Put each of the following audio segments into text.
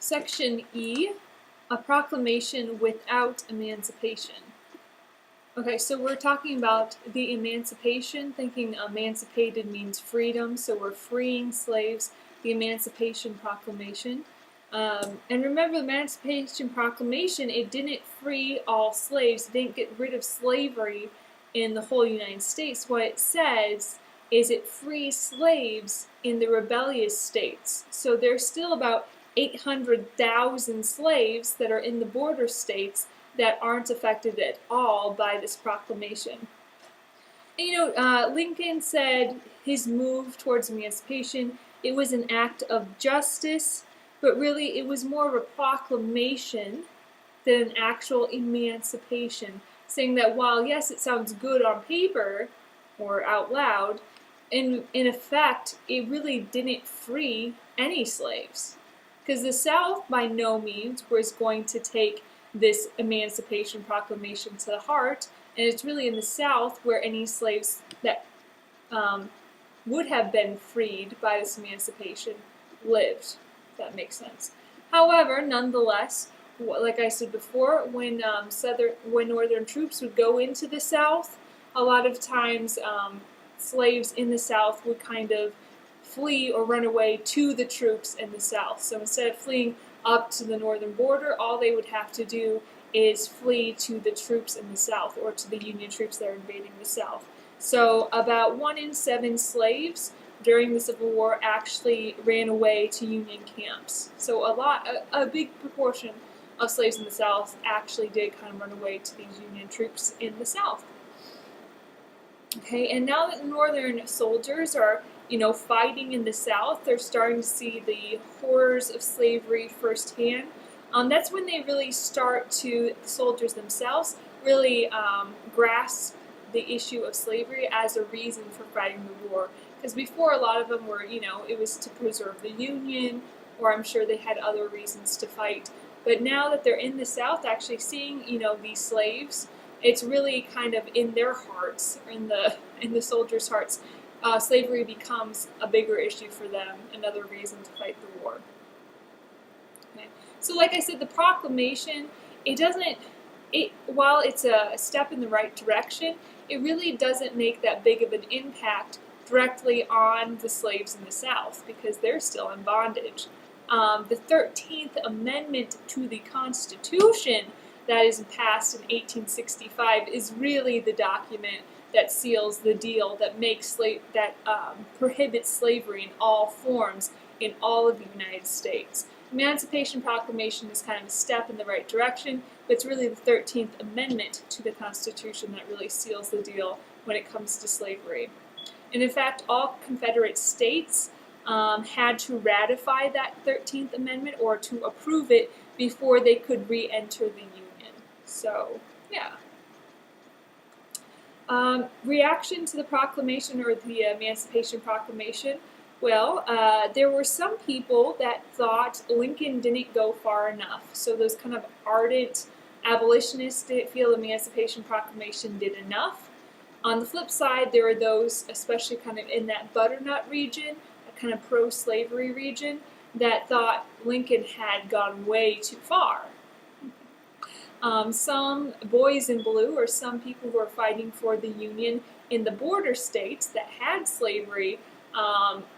Section E, a proclamation without emancipation. Okay, so we're talking about the emancipation, thinking emancipated means freedom, so we're freeing slaves, the Emancipation Proclamation. And remember, the Emancipation Proclamation, it didn't free all slaves, it didn't get rid of slavery in the whole United States. What it says is it frees slaves in the rebellious states. So there's still about 800,000 slaves that are in the border states that aren't affected at all by this proclamation. And, Lincoln said his move towards emancipation, it was an act of justice, but really it was more of a proclamation than an actual emancipation, saying that while, yes, it sounds good on paper or out loud, in effect, it really didn't free any slaves. Because the South, by no means, was going to take this Emancipation Proclamation to the heart, and it's really in the South where any slaves that would have been freed by this emancipation lived, if that makes sense. However, nonetheless, like I said before, when Northern troops would go into the South, a lot of times slaves in the South would kind of flee or run away to the troops in the South. So instead of fleeing up to the northern border, all they would have to do is flee to the troops in the South or to the Union troops that are invading the South. So about 1 in 7 slaves during the Civil War actually ran away to Union camps. So a big proportion of slaves in the South actually did kind of run away to these Union troops in the South. Okay, and now that the Northern soldiers are fighting in the South, they're starting to see the horrors of slavery firsthand. That's when they really start to, the soldiers themselves, really grasp the issue of slavery as a reason for fighting the war. Because before, a lot of them were, it was to preserve the Union, or I'm sure they had other reasons to fight. But now that they're in the South, actually seeing, these slaves, it's really kind of in their hearts, in the soldiers' hearts. Slavery becomes a bigger issue for them, another reason to fight the war. Okay. So like I said, the proclamation, while it's a step in the right direction, it really doesn't make that big of an impact directly on the slaves in the South because they're still in bondage. The 13th Amendment to the Constitution that is passed in 1865 is really the document that seals the deal, that prohibits slavery in all forms in all of the United States. Emancipation Proclamation is kind of a step in the right direction, but it's really the 13th Amendment to the Constitution that really seals the deal when it comes to slavery. And in fact, all Confederate states had to ratify that 13th Amendment or to approve it before they could re-enter the Union. So, yeah. Reaction to the proclamation or the Emancipation Proclamation. Well, there were some people that thought Lincoln didn't go far enough. So those kind of ardent abolitionists didn't feel the Emancipation Proclamation did enough. On the flip side, there are those, especially kind of in that butternut region, a kind of pro-slavery region, that thought Lincoln had gone way too far. Some boys in blue, or some people who are fighting for the Union in the border states that had slavery,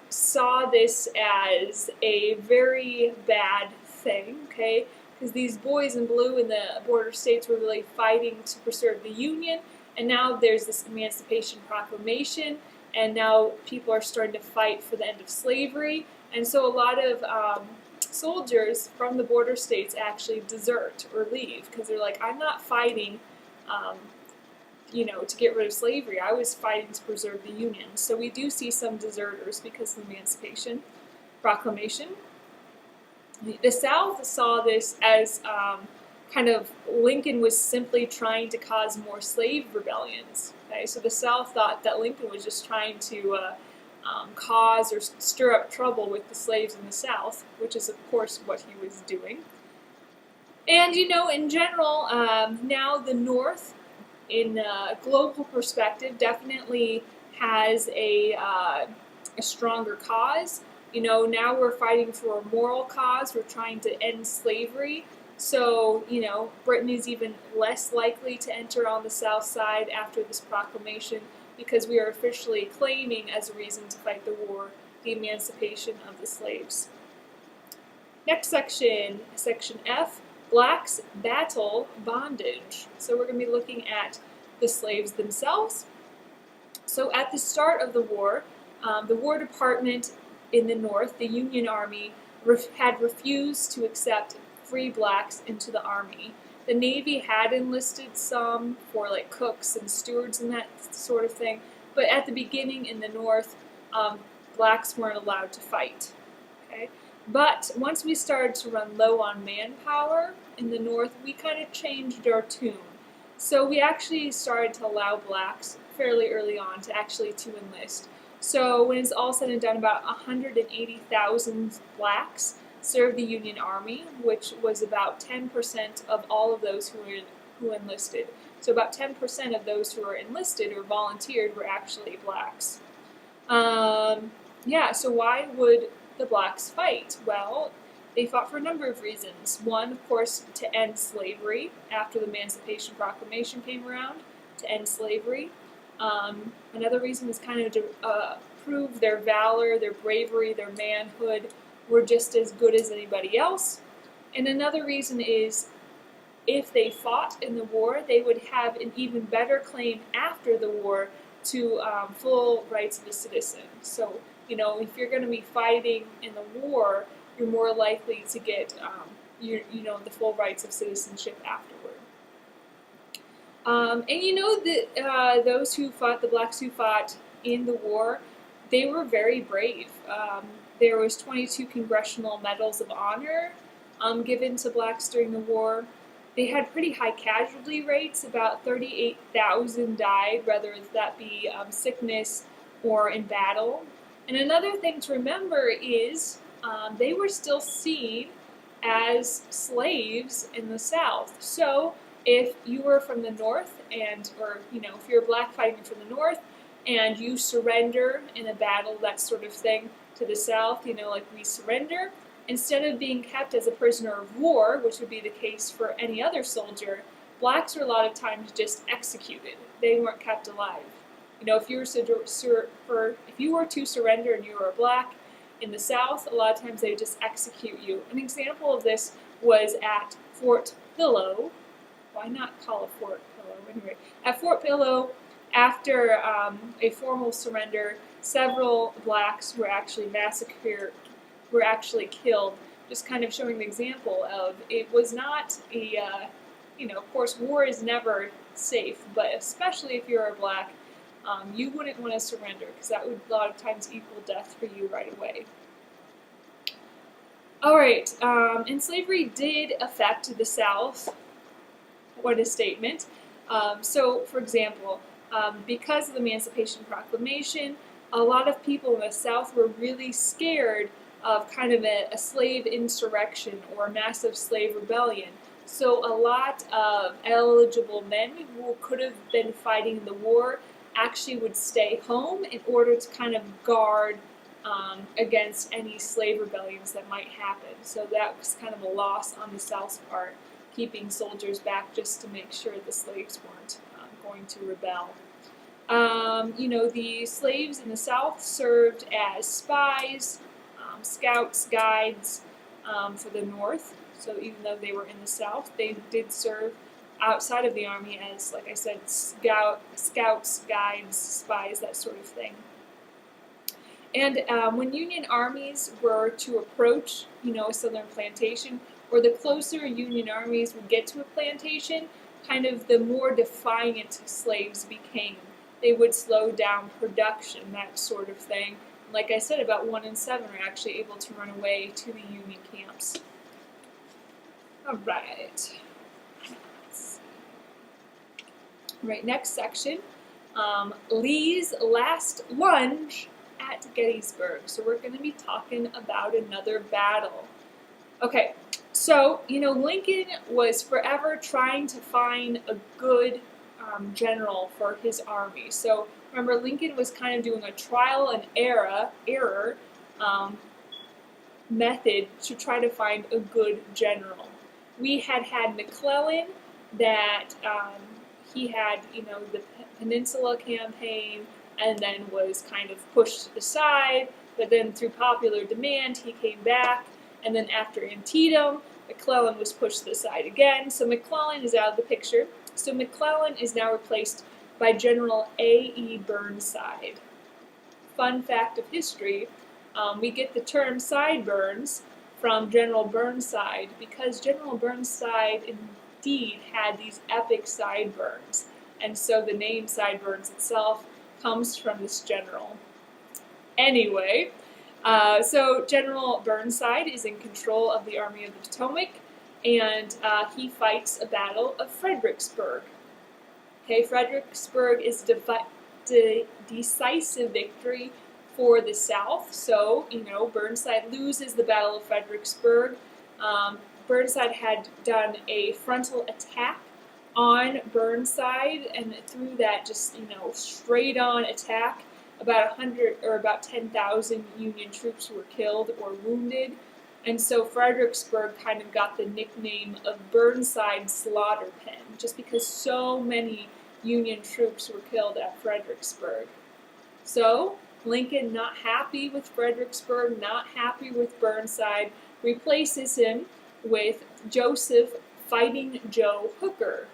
saw this as a very bad thing, okay? Because these boys in blue in the border states were really fighting to preserve the Union, and now there's this Emancipation Proclamation, and now people are starting to fight for the end of slavery, and so a lot of soldiers from the border states actually desert or leave because they're like, I'm not fighting, to get rid of slavery. I was fighting to preserve the Union. So we do see some deserters because of the Emancipation Proclamation. The South saw this as kind of Lincoln was simply trying to cause more slave rebellions. Okay? So the South thought that Lincoln was just trying to cause or stir up trouble with the slaves in the South, which is, of course, what he was doing. And, in general, now the North, in a global perspective, definitely has a stronger cause. Now we're fighting for a moral cause. We're trying to end slavery. So, Britain is even less likely to enter on the South side after this proclamation because we are officially claiming as a reason to fight the war the emancipation of the slaves. Next section, Section F, Blacks Battle Bondage. So we're going to be looking at the slaves themselves. So at the start of the War Department in the North, the Union Army, had refused to accept free blacks into the Army. The Navy had enlisted some for like cooks and stewards and that sort of thing, but at the beginning in the North, blacks weren't allowed to fight. Okay? But once we started to run low on manpower in the North, we kind of changed our tune. So we actually started to allow blacks fairly early on to enlist. So when it's all said and done, about 180,000 blacks served the Union Army, which was about 10% of all of those who enlisted. So about 10% of those who were enlisted or volunteered were actually blacks. So why would the blacks fight? Well, they fought for a number of reasons. One, of course, to end slavery after the Emancipation Proclamation came around, to end slavery. Another reason is kind of to prove their valor, their bravery, their manhood were just as good as anybody else. And another reason is if they fought in the war, they would have an even better claim after the war to full rights of a citizen. So, if you're going to be fighting in the war, you're more likely to get the full rights of citizenship afterward. Those who fought, the blacks who fought in the war, they were very brave. There was 22 Congressional Medals of Honor given to blacks during the war. They had pretty high casualty rates. About 38,000 died, whether that be sickness or in battle. And another thing to remember is they were still seen as slaves in the South. So if you were from the North or if you're a black fighting from the North and you surrender in a battle, that sort of thing, to the South, like we surrender, instead of being kept as a prisoner of war, which would be the case for any other soldier, blacks were a lot of times just executed. They weren't kept alive. If you were to surrender and you were a black in the South, a lot of times they would just execute you. An example of this was at Fort Pillow. Why not call it Fort Pillow? Anyway, at Fort Pillow, after a formal surrender, several blacks were actually massacred, were actually killed, just kind of showing the example of it was not of course, war is never safe, but especially if you're a black, you wouldn't want to surrender because that would a lot of times equal death for you right away. All right, and slavery did affect the South. What a statement. So, for example, because of the Emancipation Proclamation, a lot of people in the South were really scared of kind of a slave insurrection or a massive slave rebellion. So a lot of eligible men who could have been fighting the war actually would stay home in order to kind of guard against any slave rebellions that might happen. So that was kind of a loss on the South's part, keeping soldiers back just to make sure the slaves weren't going to rebel. The slaves in the South served as spies, scouts, guides for the North. So even though they were in the South, they did serve outside of the Army as, like I said, scouts, guides, spies, that sort of thing. And when Union armies were to approach, a southern plantation, or the closer Union armies would get to a plantation, kind of the more defiant slaves became. They would slow down production, that sort of thing. Like I said, about 1 in 7 are actually able to run away to the Union camps. All right. Right, next section, Lee's last lunge at Gettysburg. So we're going to be talking about another battle. Okay, so, Lincoln was forever trying to find a good general for his army. So remember, Lincoln was kind of doing a trial and error method to try to find a good general. We had McClellan, that he had, the Peninsula Campaign, and then was kind of pushed aside, but then through popular demand, he came back, and then after Antietam, McClellan was pushed aside again, so McClellan is out of the picture. So McClellan is now replaced by General A.E. Burnside. Fun fact of history, we get the term Sideburns from General Burnside because General Burnside indeed had these epic sideburns, and so the name Sideburns itself comes from this general. Anyway, so General Burnside is in control of the Army of the Potomac, and he fights a battle of Fredericksburg. Okay, Fredericksburg is decisive victory for the South. So, Burnside loses the Battle of Fredericksburg. Burnside had done a frontal attack on Burnside, and through that, just straight on attack, about 100 or about 10,000 Union troops were killed or wounded, and so Fredericksburg kind of got the nickname of Burnside's slaughter pen, just because so many Union troops were killed at Fredericksburg. So Lincoln, not happy with Fredericksburg, not happy with Burnside, replaces him with Joseph Fighting Joe Hooker.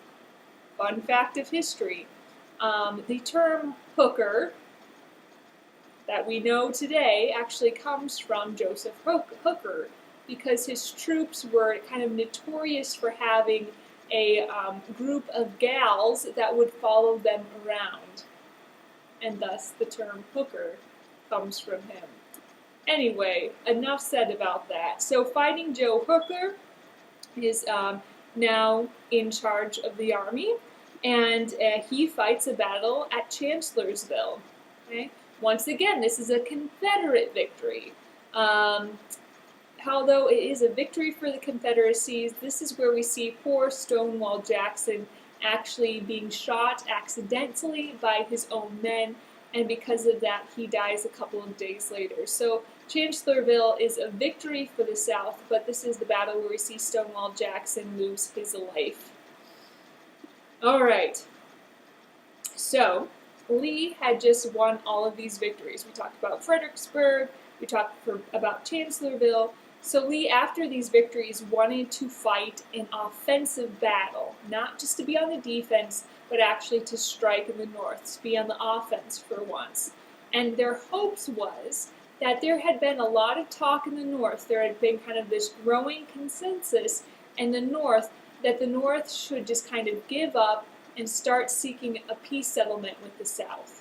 Fun fact of history, the term hooker that we know today actually comes from Joseph Hooker, because his troops were kind of notorious for having a group of gals that would follow them around, and thus the term hooker comes from him. Anyway, enough said about that. So Fighting Joe Hooker is now in charge of the army, and he fights a battle at Chancellorsville. Okay? Once again, this is a Confederate victory. Although it is a victory for the Confederacies, this is where we see poor Stonewall Jackson actually being shot accidentally by his own men, and because of that, he dies a couple of days later. So Chancellorsville is a victory for the South, but this is the battle where we see Stonewall Jackson lose his life. All right. So Lee had just won all of these victories. We talked about Fredericksburg, we talked about Chancellorsville. So Lee, after these victories, wanted to fight an offensive battle, not just to be on the defense, but actually to strike in the North, to be on the offense for once. And their hopes was that there had been a lot of talk in the North. There had been kind of this growing consensus in the North that the North should just kind of give up and start seeking a peace settlement with the South.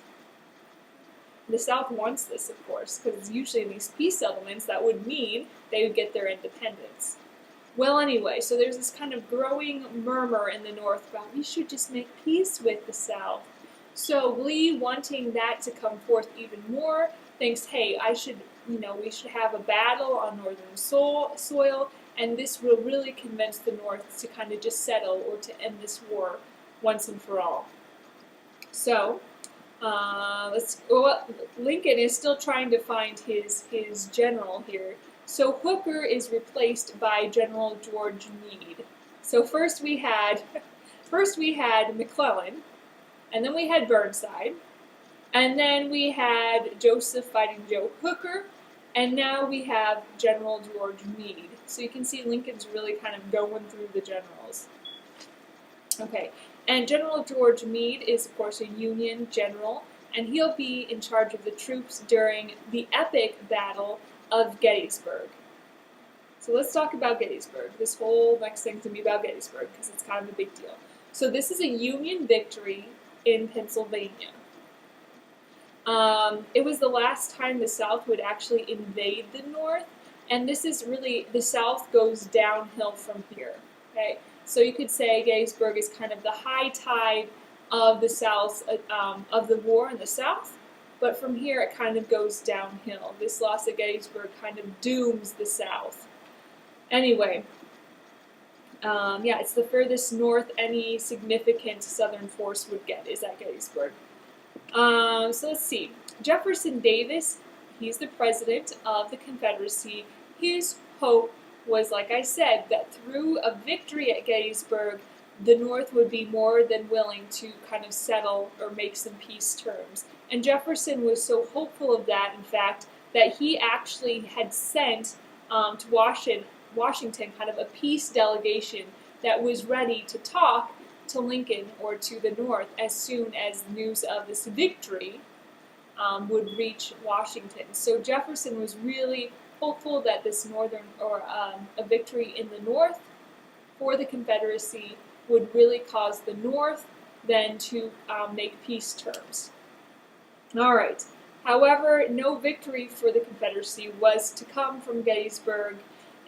The South wants this, of course, because usually in these peace settlements, that would mean they would get their independence. Well, anyway, so there's this kind of growing murmur in the North about we should just make peace with the South. So Lee, wanting that to come forth even more, thinks, hey, we should have a battle on Northern soil, and this will really convince the North to kind of just settle or to end this war once and for all. So Lincoln is still trying to find his general here. So Hooker is replaced by General George Meade. So first we had McClellan, and then we had Burnside, and then we had Joseph Fighting Joe Hooker, and now we have General George Meade. So you can see Lincoln's really kind of going through the generals. Okay, and General George Meade is, of course, a Union general, and he'll be in charge of the troops during the epic Battle of Gettysburg. So let's talk about Gettysburg. This whole next thing's going to be about Gettysburg because it's kind of a big deal. So this is a Union victory in Pennsylvania. It was the last time the South would actually invade the North, and this is really, the South goes downhill from here. Okay, so you could say Gettysburg is kind of the high tide of the South, of the war in the South, but from here it kind of goes downhill. This loss at Gettysburg kind of dooms the South. Anyway, it's the furthest north any significant Southern force would get is at Gettysburg. So let's see. Jefferson Davis, he's the president of the Confederacy. his hope was, like I said, that through a victory at Gettysburg, the North would be more than willing to kind of settle or make some peace terms. And Jefferson was so hopeful of that, in fact, that he actually had sent to Washington kind of a peace delegation that was ready to talk to Lincoln or to the North as soon as news of this victory would reach Washington. So Jefferson was really hopeful that this northern or a victory in the North for the Confederacy would really cause the North then to make peace terms. All right. However, no victory for the Confederacy was to come from Gettysburg.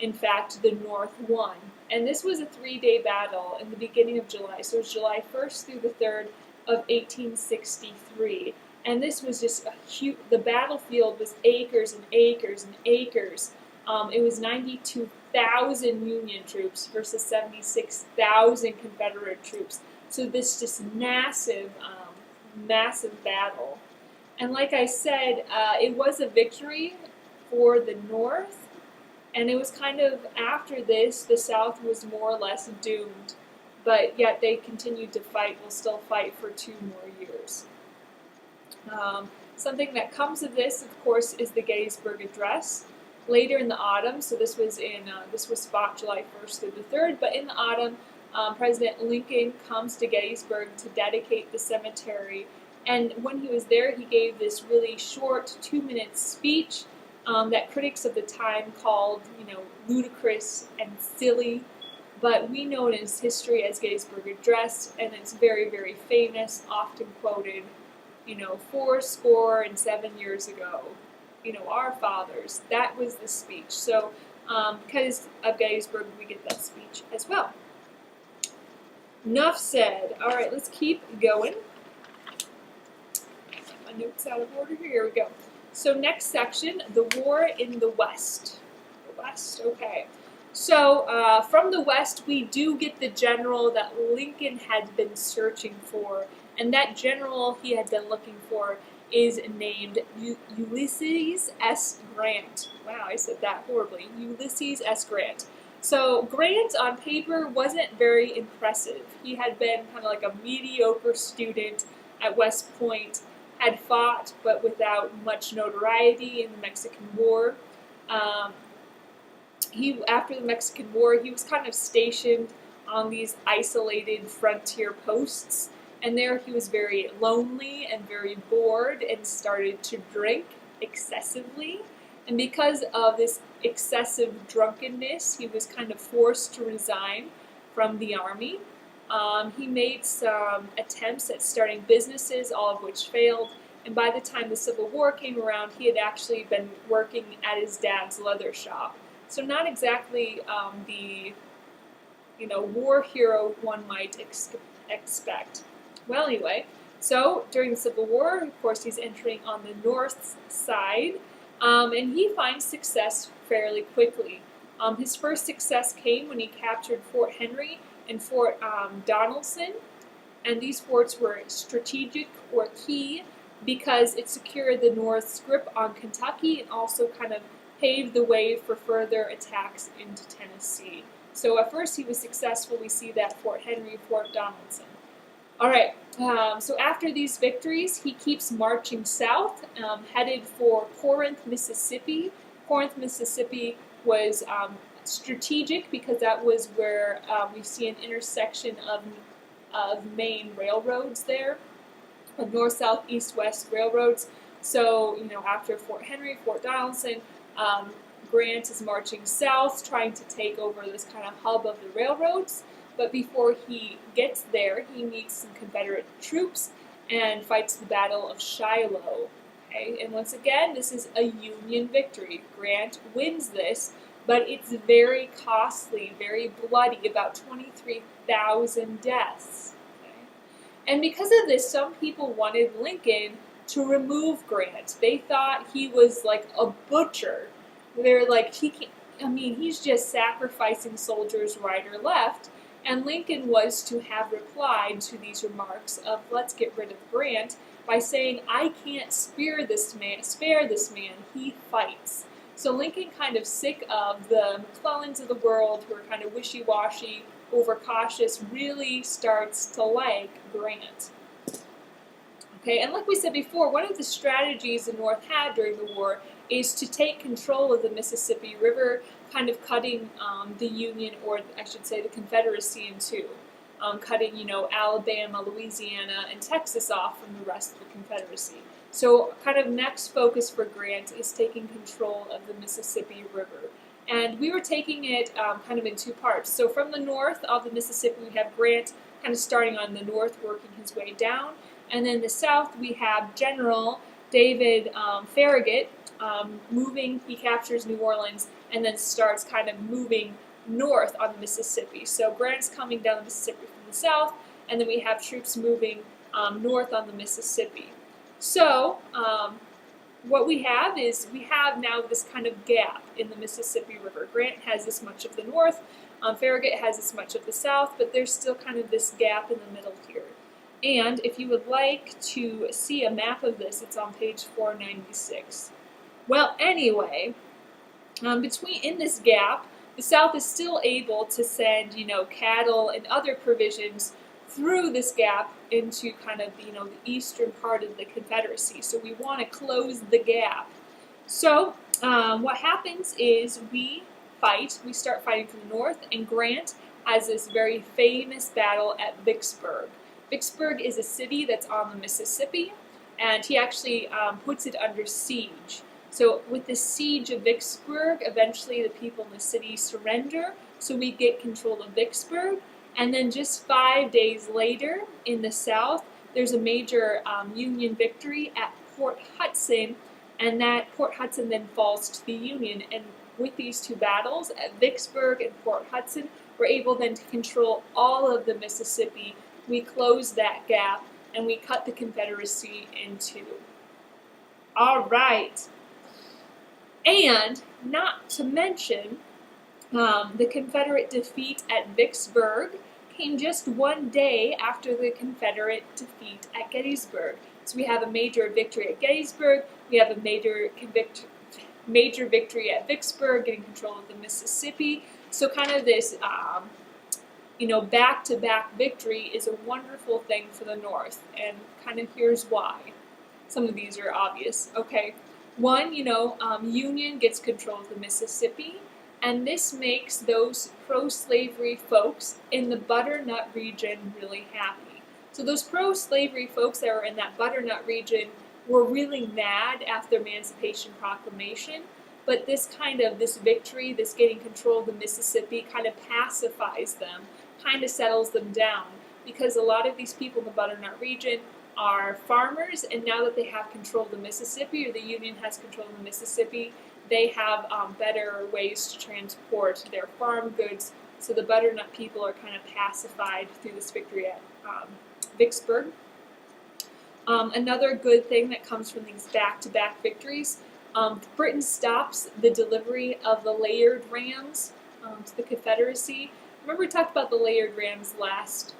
In fact, the North won. And this was a 3-day battle in the beginning of July. So it was July 1st through the 3rd of 1863. And this was just a huge, the battlefield was acres and acres and acres. It was 92,000 Union troops versus 76,000 Confederate troops. So this just massive, massive battle. And like I said, it was a victory for the North, and it was kind of after this, the South was more or less doomed, but yet they continued to fight, will still fight for 2 more years. Something that comes of this, of course, is the Gettysburg Address. Later in the autumn, so this was fought July 1st through the 3rd, but in the autumn, President Lincoln comes to Gettysburg to dedicate the cemetery. And when he was there, he gave this really short 2-minute speech that critics of the time called, ludicrous and silly. But we know it in his history as Gettysburg Address, and it's very, very famous, often quoted, 407 years ago. Our fathers, that was the speech. So because of Gettysburg, we get that speech as well. Enough said. All right, let's keep going. Notes out of order here. Here we go. So next section, the war in the West. The West, okay. So from the West, we do get the general that Lincoln had been searching for, and that general he had been looking for is named Ulysses S Grant. Wow, I said that horribly. Ulysses S Grant. So Grant, on paper, wasn't very impressive. He had been kind of like a mediocre student at West Point, had fought, but without much notoriety in the Mexican War. After the Mexican War, he was kind of stationed on these isolated frontier posts, and there he was very lonely and very bored and started to drink excessively. And because of this excessive drunkenness, he was kind of forced to resign from the army. He made some attempts at starting businesses, all of which failed. And by the time the Civil War came around, he had actually been working at his dad's leather shop. So not exactly the war hero one might expect. Well, anyway, so during the Civil War, of course, he's entering on the North side, and he finds success fairly quickly. His first success came when he captured Fort Henry and Fort Donelson, and these forts were strategic or key because it secured the North's grip on Kentucky and also kind of paved the way for further attacks into Tennessee. So at first he was successful. We see that Fort Henry, Fort Donelson. All right, so after these victories, he keeps marching south, headed for Corinth, Mississippi. Corinth, Mississippi was strategic because that was where we see an intersection of main railroads there, of north, south, east, west railroads. So, after Fort Henry, Fort Donelson, Grant is marching south, trying to take over this kind of hub of the railroads. But before he gets there, he meets some Confederate troops and fights the Battle of Shiloh. Okay? And once again, this is a Union victory. Grant wins this, but it's very costly, very bloody, about 23,000 deaths. Okay? And because of this, some people wanted Lincoln to remove Grant. They thought he was like a butcher. They're like, he's just sacrificing soldiers right or left. And Lincoln was to have replied to these remarks of let's get rid of Grant by saying, I can't spare this man, he fights. So Lincoln, kind of sick of the McClellans of the world who are kind of wishy-washy, overcautious, really starts to like Grant. Okay, and like we said before, one of the strategies the North had during the war is to take control of the Mississippi River, kind of cutting the Union, or I should say the Confederacy, in two. Cutting, Alabama, Louisiana, and Texas off from the rest of the Confederacy. So kind of next focus for Grant is taking control of the Mississippi River. And we were taking it kind of in two parts. So from the north of the Mississippi, we have Grant kind of starting on the north, working his way down. And then the south, we have General David Farragut moving. He captures New Orleans and then starts kind of moving north on the Mississippi. So Grant's coming down the Mississippi from the south, and then we have troops moving north on the Mississippi. So what we have is we have now this kind of gap in the Mississippi River. Grant has this much of the north, Farragut has this much of the south, but there's still kind of this gap in the middle here. And if you would like to see a map of this, it's on page 496. Well, anyway, in this gap, the South is still able to send, cattle and other provisions through this gap into kind of, the eastern part of the Confederacy. So we want to close the gap. So what happens is we start fighting from the north, and Grant has this very famous battle at Vicksburg. Vicksburg is a city that's on the Mississippi, and he actually puts it under siege. So with the siege of Vicksburg, eventually the people in the city surrender, so we get control of Vicksburg. And then just 5 days later, in the south, there's a major Union victory at Port Hudson, and that Port Hudson then falls to the Union. And with these two battles at Vicksburg and Port Hudson, we're able then to control all of the Mississippi. We close that gap, and we cut the Confederacy in two. All right. And not to mention, the Confederate defeat at Vicksburg came just 1 day after the Confederate defeat at Gettysburg. So we have a major victory at Gettysburg, we have a major victory at Vicksburg, getting control of the Mississippi. So kind of this, back-to-back victory is a wonderful thing for the North, and kind of here's why. Some of these are obvious. Okay, one, Union gets control of the Mississippi, and this makes those pro-slavery folks in the Butternut region really happy. So those pro-slavery folks that were in that Butternut region were really mad after the Emancipation Proclamation, but this victory, this getting control of the Mississippi, kind of pacifies them, kind of settles them down, because a lot of these people in the Butternut region are farmers, and now that they have control of the Mississippi, or the Union has control of the Mississippi, they have better ways to transport their farm goods. So the Butternut people are kind of pacified through this victory at Vicksburg. Another good thing that comes from these back-to-back victories, Britain stops the delivery of the Laird Rams to the Confederacy. Remember we talked about the Laird Rams last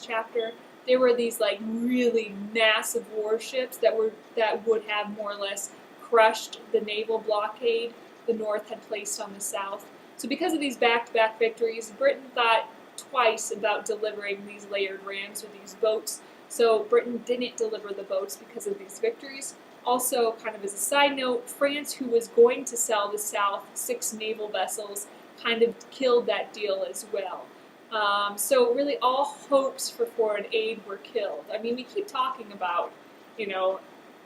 chapter? They were these really massive warships that would have more or less crushed the naval blockade the North had placed on the South. So because of these back-to-back victories, Britain thought twice about delivering these Laird Rams, or these boats. So Britain didn't deliver the boats because of these victories. Also, kind of as a side note, France, who was going to sell the South 6 naval vessels, kind of killed that deal as well. So really all hopes for foreign aid were killed. I mean, we keep talking about,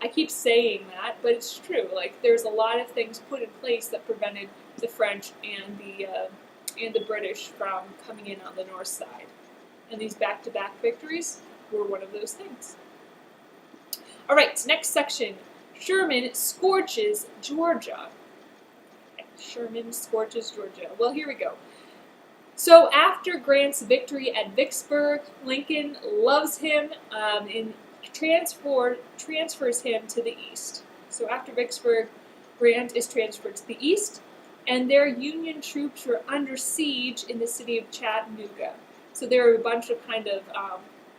I keep saying that, but it's true. There's a lot of things put in place that prevented the French and the British from coming in on the north side. And these back-to-back victories were one of those things. All right, next section. Sherman scorches Georgia. Sherman scorches Georgia. Well, here we go. So after Grant's victory at Vicksburg, Lincoln loves him and transfers him to the east. So after Vicksburg, Grant is transferred to the east, and their Union troops were under siege in the city of Chattanooga. So there are a bunch of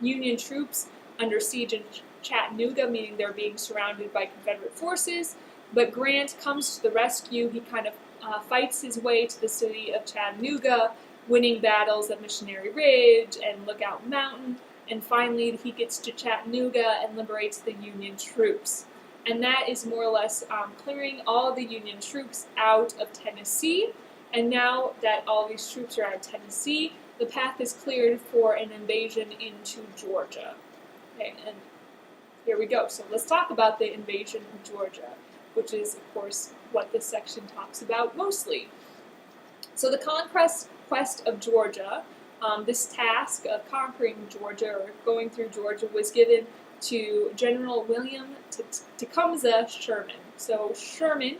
Union troops under siege in Chattanooga, meaning they're being surrounded by Confederate forces. but Grant comes to the rescue. He kind of fights his way to the city of Chattanooga, winning battles at Missionary Ridge and Lookout Mountain, and finally he gets to Chattanooga and liberates the Union troops. And that is more or less clearing all the Union troops out of Tennessee. And now that all these troops are out of Tennessee, the path is cleared for an invasion into Georgia. Okay, and here we go. So let's talk about the invasion of Georgia, which is, of course, what this section talks about mostly. So the conquest of Georgia, this task of conquering Georgia or going through Georgia was given to General William Tecumseh Sherman. So Sherman,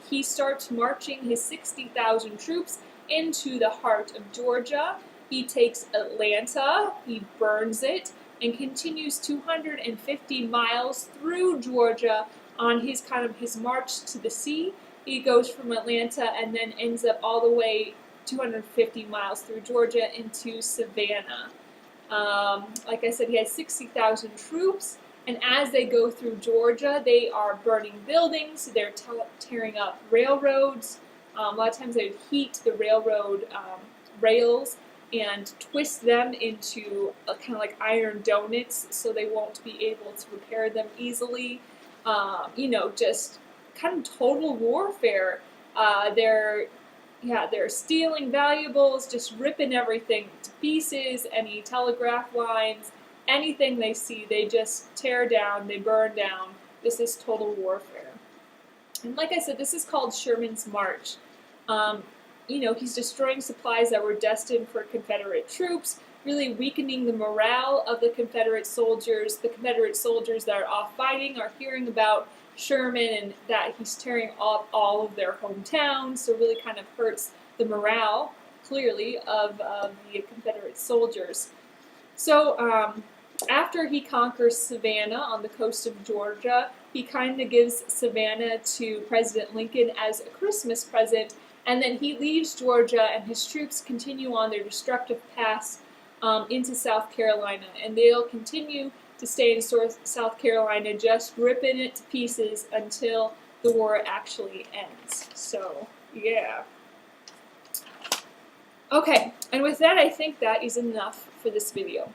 he starts marching his 60,000 troops into the heart of Georgia. He takes Atlanta, he burns it, and continues 250 miles through Georgia on his march to the sea. He goes from Atlanta and then ends up all the way 250 miles through Georgia into Savannah. Like I said, he has 60,000 troops, and as they go through Georgia, they are burning buildings, they're tearing up railroads. A lot of times they would heat the railroad rails and twist them into kind of like iron donuts so they won't be able to repair them easily. Just kind of total warfare. They're stealing valuables, just ripping everything to pieces, any telegraph lines, anything they see, they just tear down, they burn down. This is total warfare. And like I said, this is called Sherman's March. He's destroying supplies that were destined for Confederate troops, really weakening the morale of the Confederate soldiers. The Confederate soldiers that are off fighting are hearing about Sherman and that he's tearing up all of their hometowns, so really kind of hurts the morale, clearly, of the Confederate soldiers. So after he conquers Savannah on the coast of Georgia, he kind of gives Savannah to President Lincoln as a Christmas present, and then he leaves Georgia and his troops continue on their destructive path into South Carolina, and they'll continue to stay in South Carolina, just ripping it to pieces until the war actually ends. So, yeah. Okay, and with that, I think that is enough for this video.